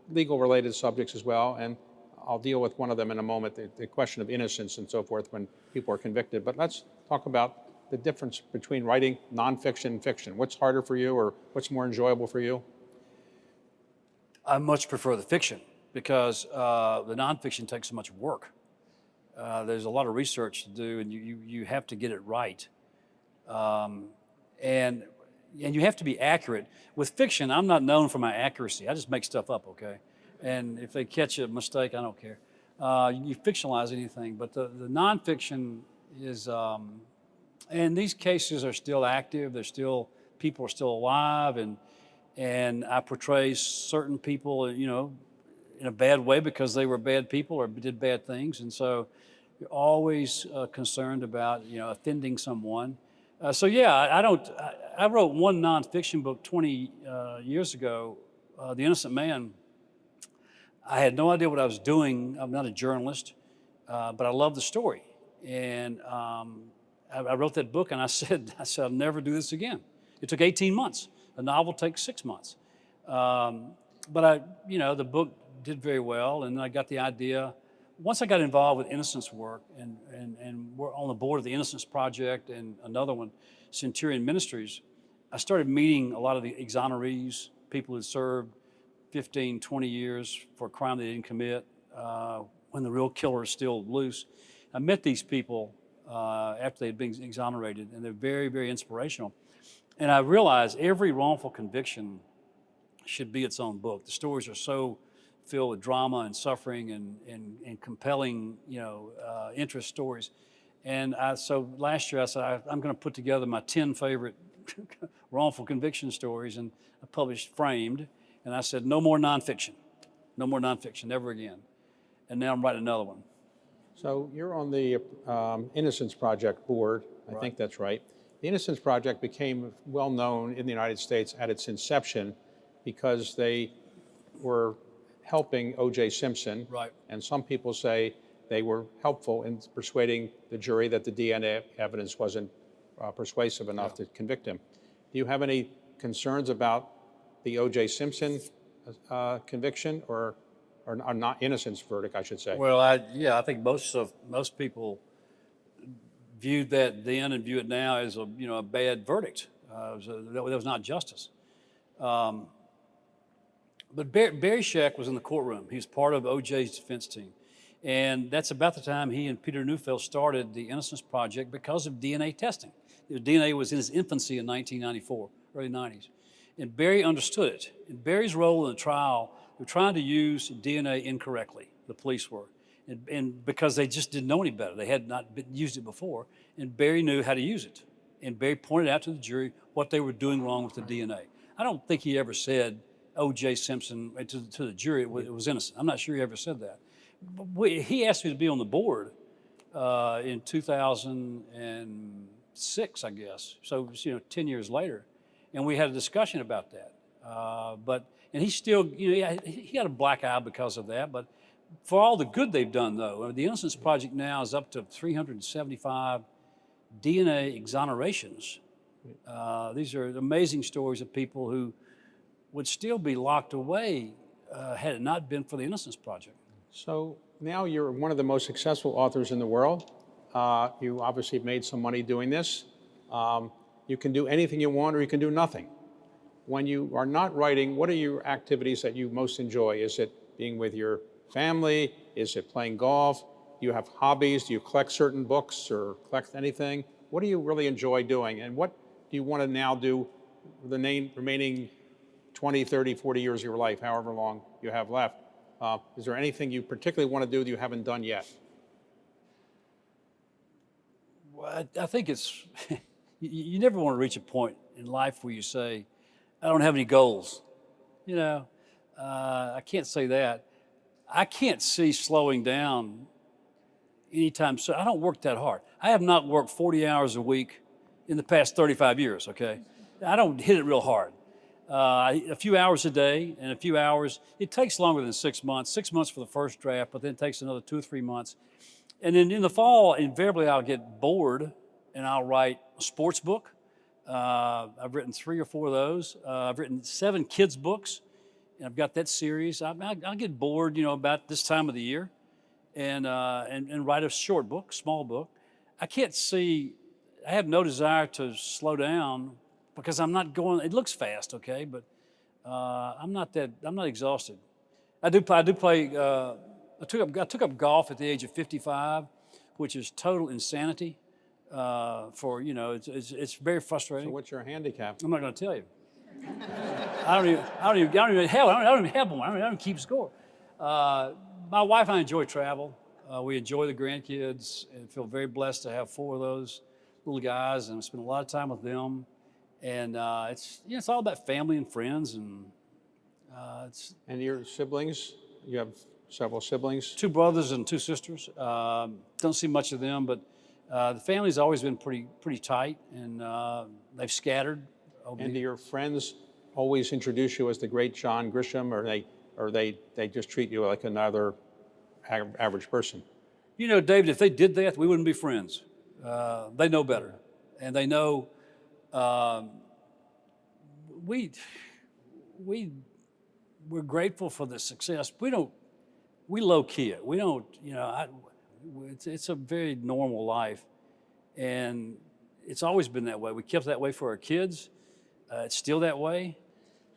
legal-related subjects as well, and I'll deal with one of them in a moment, the question of innocence and so forth when people are convicted. But let's talk about the difference between writing nonfiction and fiction. What's harder for you, or what's more enjoyable for you? I much prefer the fiction because the nonfiction takes so much work. There's a lot of research to do, and you have to get it right. And you have to be accurate. With fiction, I'm not known for my accuracy. I just make stuff up, okay? And if they catch a mistake, I don't care. You fictionalize anything, but the nonfiction is, and these cases are still active. People are still alive, and I portray certain people, in a bad way because they were bad people or did bad things. And so you're always concerned about, offending someone. So yeah, I wrote one nonfiction book 20 years ago, The Innocent Man. I had no idea what I was doing. I'm not a journalist, but I love the story. And I wrote that book, and I said, I'll never do this again. It took 18 months. A novel takes 6 months. But the book did very well, and I got the idea. Once I got involved with innocence work and we're on the board of the Innocence Project and another one, Centurion Ministries, I started meeting a lot of the exonerees, people who served 15, 20 years for a crime they didn't commit, when the real killer is still loose. I met these people after they'd been exonerated, and they're very, very inspirational. And I realized every wrongful conviction should be its own book. The stories are so filled with drama and suffering and compelling, interest stories. And so last year I said, I'm going to put together my 10 favorite wrongful conviction stories, and I published Framed. And I said, no more nonfiction, never again. And now I'm writing another one. So you're on the Innocence Project board, I think that's right. The Innocence Project became well known in the United States at its inception because they were helping O.J. Simpson. Right. And some people say they were helpful in persuading the jury that the DNA evidence wasn't persuasive enough to convict him. Do you have any concerns about the O.J. Simpson conviction or not innocence verdict, I should say? Well, I think most people viewed that then and view it now as a bad verdict. That was not justice. But Barry Scheck was in the courtroom. He was part of O.J.'s defense team. And that's about the time he and Peter Neufeld started the Innocence Project because of DNA testing. DNA was in its infancy in 1994, early 90s. And Barry understood it. In Barry's role in the trial, they were trying to use DNA incorrectly, the police were. And because they just didn't know any better. They had not used it before. And Barry knew how to use it. And Barry pointed out to the jury what they were doing wrong with the DNA. I don't think he ever said O.J. Simpson to the jury it was innocent. I'm not sure he ever said that. But he asked me to be on the board in 2006, I guess. So 10 years later, and we had a discussion about that. And he still, he got a black eye because of that. But for all the good they've done, though, the Innocence Project now is up to 375 DNA exonerations. These are amazing stories of people who would still be locked away had it not been for the Innocence Project. So now you're one of the most successful authors in the world. You obviously have made some money doing this. You can do anything you want or you can do nothing. When you are not writing, what are your activities that you most enjoy? Is it being with your family? Is it playing golf? Do you have hobbies? Do you collect certain books or collect anything? What do you really enjoy doing? And what do you want to now do the remaining 20, 30, 40 years of your life, however long you have left? Is there anything you particularly want to do that you haven't done yet? Well, I think it's, you never want to reach a point in life where you say, I don't have any goals. I can't say that. I can't see slowing down anytime soon. I don't work that hard. I have not worked 40 hours a week in the past 35 years, okay? I don't hit it real hard. A few hours a day and a few hours. It takes longer than 6 months. 6 months for the first draft, but then it takes another 2 or 3 months. And then in the fall, invariably I'll get bored and I'll write a sports book. I've written 3 or 4 of those. I've written 7 kids' books, and I've got that series. I'll get bored, about this time of the year. and write a short book, small book. I have no desire to slow down because I'm not going, it looks fast, okay, but I'm not exhausted. I took up golf at the age of 55, which is total insanity. It's very frustrating. So what's your handicap? I'm not going to tell you. I don't even have one. I don't even keep score. My wife and I enjoy travel. We enjoy the grandkids and feel very blessed to have 4 of those little guys, and we spend a lot of time with them. And it's all about family and friends, and And your siblings? You have several siblings? 2 brothers and 2 sisters. Don't see much of them, but the family's always been pretty tight, and they've scattered. And do your friends always introduce you as the great John Grisham, or they just treat you like another average person? You know, David, if they did that, we wouldn't be friends. They know better, and they know we're grateful for the success. We low key it. We don't, it's a very normal life, and it's always been that way. We kept it that way for our kids. It's still that way.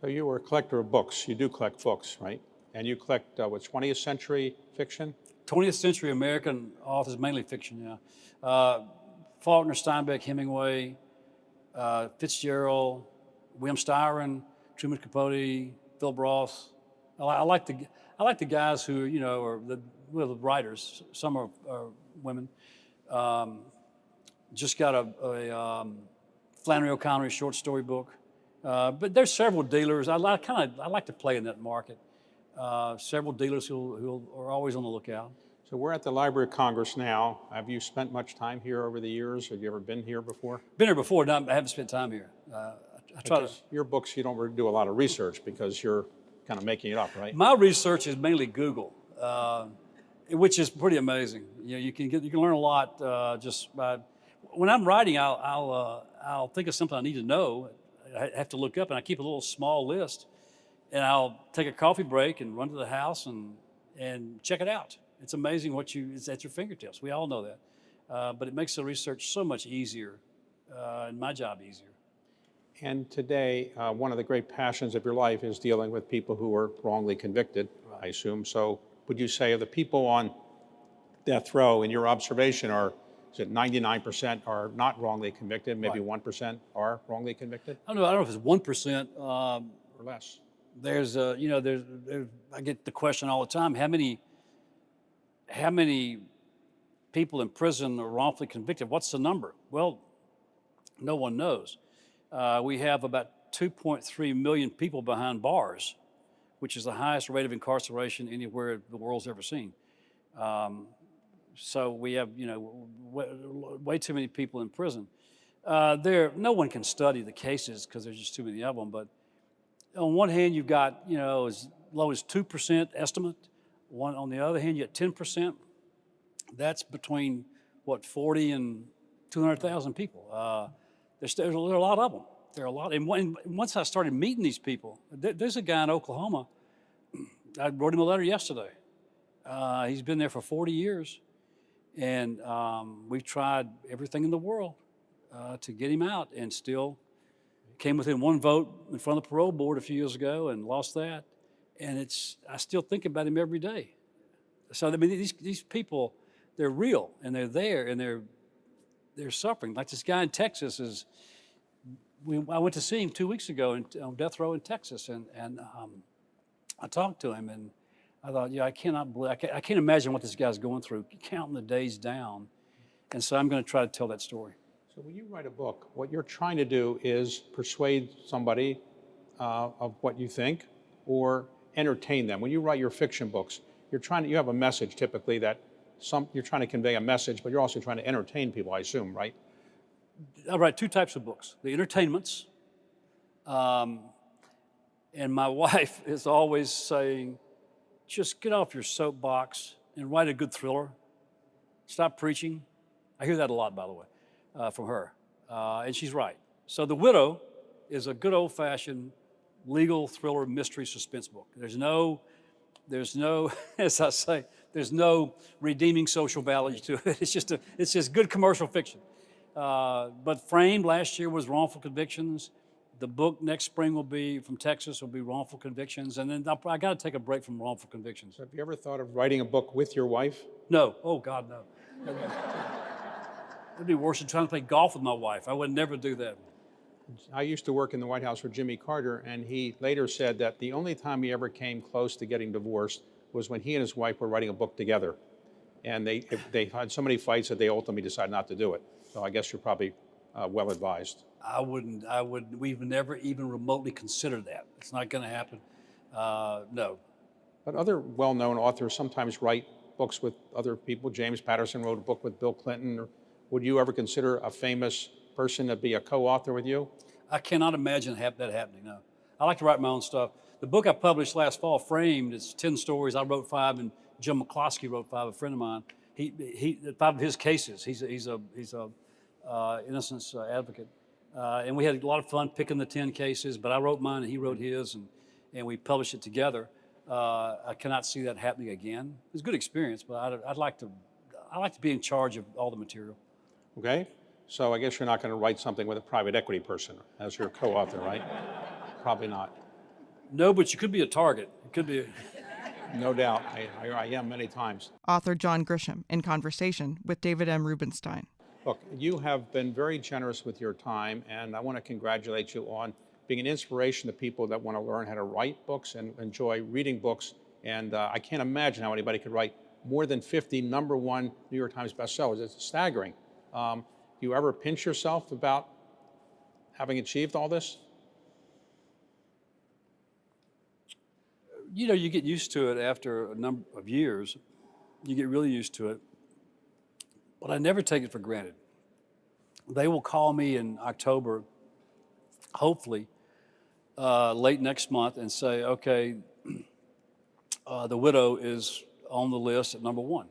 So you were a collector of books. You do collect books, right? And you collect 20th century fiction? 20th century American authors, mainly fiction, yeah. Faulkner, Steinbeck, Hemingway, Fitzgerald, William Styron, Truman Capote, Philip Roth. I like the guys who are the writers. Some are women. Just got a Flannery O'Connor short story book. But there's several dealers. I like to play in that market. Several dealers who are always on the lookout. So we're at the Library of Congress now. Have you spent much time here over the years? Have you ever been here before? Been here before. No, I haven't spent time here. Your books, you don't really do a lot of research because you're kind of making it up, right? My research is mainly Google, which is pretty amazing. You can learn a lot just by. When I'm writing, I'll think of something I need to know. I have to look up, and I keep a little small list, and I'll take a coffee break and run to the house and check it out. It's amazing it's at your fingertips. We all know that, but it makes the research so much easier, and my job easier. And today, one of the great passions of your life is dealing with people who were wrongly convicted, right. I assume. So would you say of the people on death row, in your observation, is it 99% are not wrongly convicted, maybe Right. 1% are wrongly convicted? I don't know if it's 1%. Or less? There's I get the question all the time, how many people in prison are wrongfully convicted? What's the number? Well, no one knows. We have about 2.3 million people behind bars, which is the highest rate of incarceration anywhere the world's ever seen. So we have, way too many people in prison. No one can study the cases because there's just too many of them. But on one hand, you've got, as low as 2% estimate. On the other hand, you got 10%. That's between 40 and 200,000 people. There are a lot of them. There are a lot. And once I started meeting these people, there's a guy in Oklahoma. I wrote him a letter yesterday. He's been there for 40 years. And we've tried everything in the world to get him out, and still came within 1 vote in front of the parole board a few years ago and lost that. And I still think about him every day. So I mean, these people, they're real, and they're there, and they're suffering. Like this guy in Texas I went to see him 2 weeks ago on death row in Texas, and I talked to him, and I thought, I can't imagine what this guy's going through, counting the days down. And so I'm going to try to tell that story. So when you write a book, what you're trying to do is persuade somebody of what you think, or entertain them. When you write your fiction books, you have a message typically that you're trying to convey a message, but you're also trying to entertain people, I assume, right? I write 2 types of books: the entertainments, and my wife is always saying, just get off your soapbox and write a good thriller. Stop preaching. I hear that a lot, by the way, from her, and she's right. So The Widow is a good old-fashioned legal thriller mystery suspense book. There's no, as I say, There's no redeeming social value to it. It's just good commercial fiction. But Framed last year was wrongful convictions. The book next spring will be from Texas, will be wrongful convictions. And then I got to take a break from wrongful convictions. Have you ever thought of writing a book with your wife? No. Oh, God, no. It'd be worse than trying to play golf with my wife. I would never do that. I used to work in the White House for Jimmy Carter, and he later said that the only time he ever came close to getting divorced was when he and his wife were writing a book together. And they had so many fights that they ultimately decided not to do it. So I guess you're probably well advised. We've never even remotely considered that. It's not going to happen. No. But other well-known authors sometimes write books with other people. James Patterson wrote a book with Bill Clinton. Or would you ever consider a famous person to be a co-author with you? I cannot imagine that happening, no. I like to write my own stuff. The book I published last fall, Framed, it's 10 stories. I wrote 5, and Jim McCloskey wrote 5, a friend of mine. He 5 of his cases. He's a innocence advocate. And we had a lot of fun picking the 10 cases, but I wrote mine and he wrote his, and we published it together. I cannot see that happening again. It was a good experience, but I'd like to be in charge of all the material. Okay, so I guess you're not going to write something with a private equity person as your co-author, right? Probably not. No, but you could be a target. It could be. No doubt, I am many times. Author John Grisham in conversation with David M. Rubenstein. Look, you have been very generous with your time, and I want to congratulate you on being an inspiration to people that want to learn how to write books and enjoy reading books. And I can't imagine how anybody could write more than 50 #1 New York Times bestsellers. It's staggering. Do you ever pinch yourself about having achieved all this? You know, you get used to it after a number of years. You get really used to it. But I never take it for granted. They will call me in October, hopefully, late next month, and say, okay, The Widow is on the list at #1.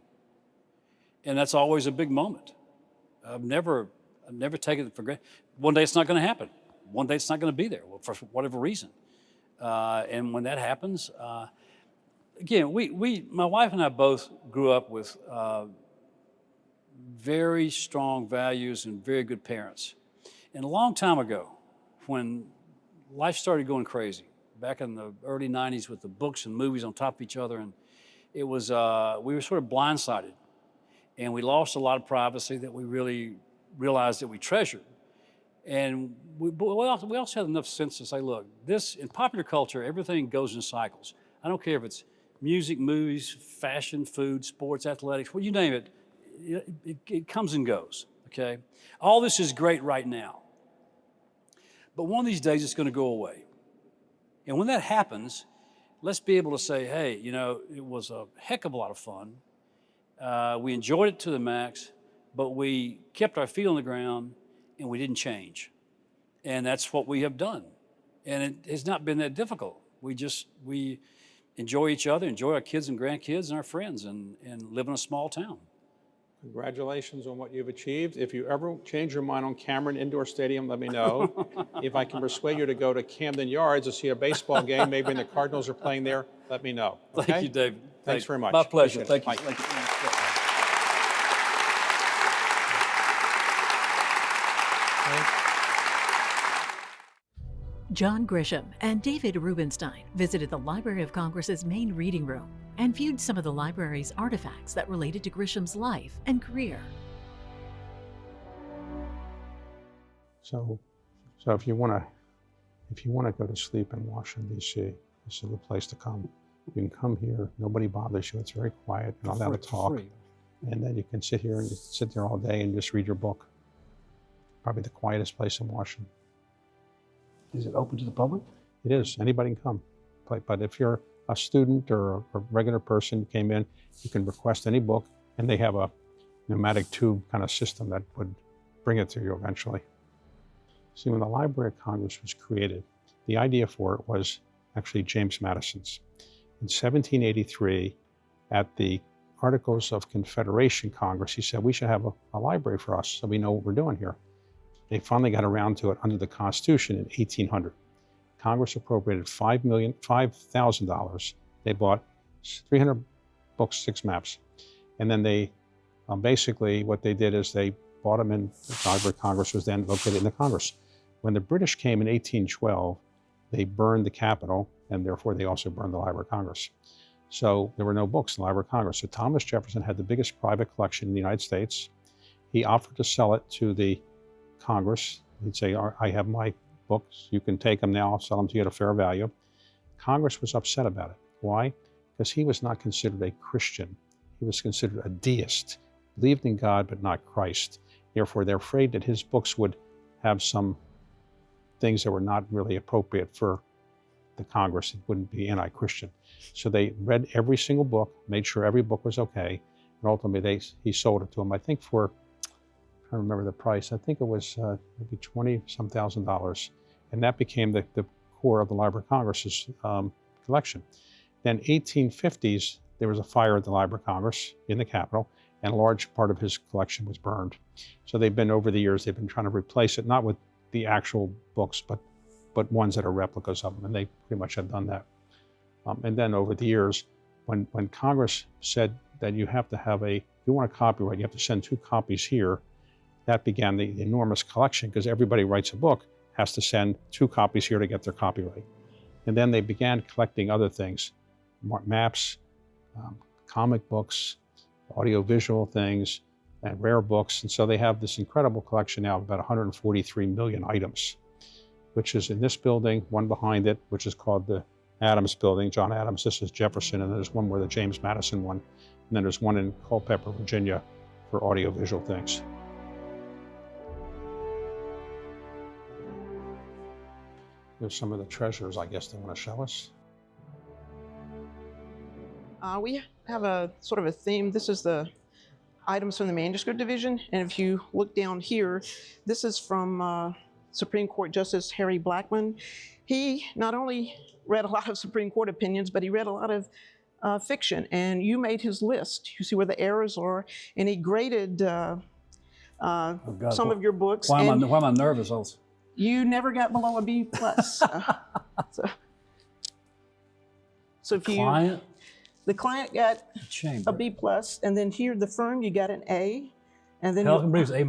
And that's always a big moment. I've never taken it for granted. One day it's not going to happen. One day it's not going to be there for whatever reason. And when that happens, again, my wife and I both grew up with very strong values and very good parents. And a long time ago, when life started going crazy, back in the early 90s with the books and movies on top of each other, and it was, we were sort of blindsided. And we lost a lot of privacy that we really realized that we treasured. And we also had enough sense to say, look, this, in popular culture, everything goes in cycles. I don't care if it's music, movies, fashion, food, sports, athletics, well, you name it, it comes and goes, okay? All this is great right now. But one of these days it's going to go away. And when that happens, let's be able to say, hey, you know, it was a heck of a lot of fun. We enjoyed it to the max, but we kept our feet on the ground and we didn't change. And that's what we have done. And it has not been that difficult. We enjoy each other, enjoy our kids and grandkids and our friends, and live in a small town. Congratulations on what you've achieved. If you ever change your mind on Cameron Indoor Stadium, let me know. If I can persuade you to go to Camden Yards to see a baseball game, maybe when the Cardinals are playing there, let me know. Okay? Thank you, David. Thanks very much. My pleasure. Appreciate it. Thank you. Bye. Thank you. John Grisham and David Rubenstein visited the Library of Congress's main reading room and viewed some of the library's artifacts that related to Grisham's life and career. So if you want to go to sleep in Washington, D.C., this is the place to come. You can come here, nobody bothers you, it's very quiet, you're not allowed to talk. And then you can sit here and just sit there all day and just read your book. Probably the quietest place in Washington. Is it open to the public? It is, anybody can come. But if you're a student or a regular person who came in, you can request any book, and they have a pneumatic tube kind of system that would bring it to you eventually. See, when the Library of Congress was created, the idea for it was actually James Madison's. In 1783, at the Articles of Confederation Congress, he said, we should have a library for us so we know what we're doing here. They finally got around to it under the Constitution in 1800. Congress appropriated $5,000. They bought 300 books, 6 maps. And then they, basically what they did is they bought them in, the Library of Congress was then located in the Congress. When the British came in 1812, they burned the Capitol, and therefore they also burned the Library of Congress. So there were no books in the Library of Congress. So Thomas Jefferson had the biggest private collection in the United States. He offered to sell it to the Congress. He'd say, I have my books, you can take them now, I'll sell them to you at a fair value. Congress was upset about it. Why? Because he was not considered a Christian. He was considered a deist, believed in God but not Christ. Therefore, they're afraid that his books would have some things that were not really appropriate for the Congress. It wouldn't be anti-Christian. So they read every single book, made sure every book was okay, and ultimately he sold it to them, I think for, I don't remember the price, I think it was maybe $20-some thousand, and that became the core of the Library of Congress's collection. Then 1850s, there was a fire at the Library of Congress in the Capitol, and a large part of his collection was burned. So they've been, over the years, they've been trying to replace it, not with the actual books, but ones that are replicas of them, and they pretty much have done that. And then over the years, when Congress said that you have to have if you want a copyright, you have to send 2 copies here, that began the enormous collection, because everybody writes a book has to send 2 copies here to get their copyright. And then they began collecting other things, maps, comic books, audiovisual things, and rare books. And so they have this incredible collection now of about 143 million items, which is in this building, one behind it, which is called the Adams Building, John Adams. This is Jefferson, and there's one where the James Madison one. And then there's one in Culpeper, Virginia, for audiovisual things. Here's some of the treasures, I guess, they want to show us. We have a sort of a theme. This is the items from the manuscript division. And if you look down here, this is from Supreme Court Justice Harry Blackmun. He not only read a lot of Supreme Court opinions, but he read a lot of fiction. And you made his list. You see where the errors are. And he graded some of your books. Why am I nervous? You never got below a B+. So if you... The client got a B+, and then here, the firm, you got an A. And then Pelican Brief's A-.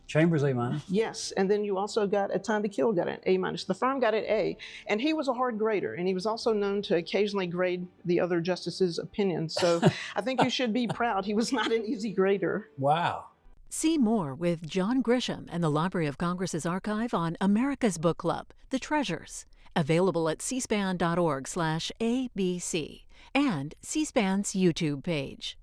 Chambers A-. Yes, and then you also got A Time to Kill, got an A-. The firm got an A, and he was a hard grader, and he was also known to occasionally grade the other justices' opinions. So I think you should be proud. He was not an easy grader. Wow. See more with John Grisham and the Library of Congress's archive on America's Book Club, The Treasures, available at cspan.org/ABC and C-SPAN's YouTube page.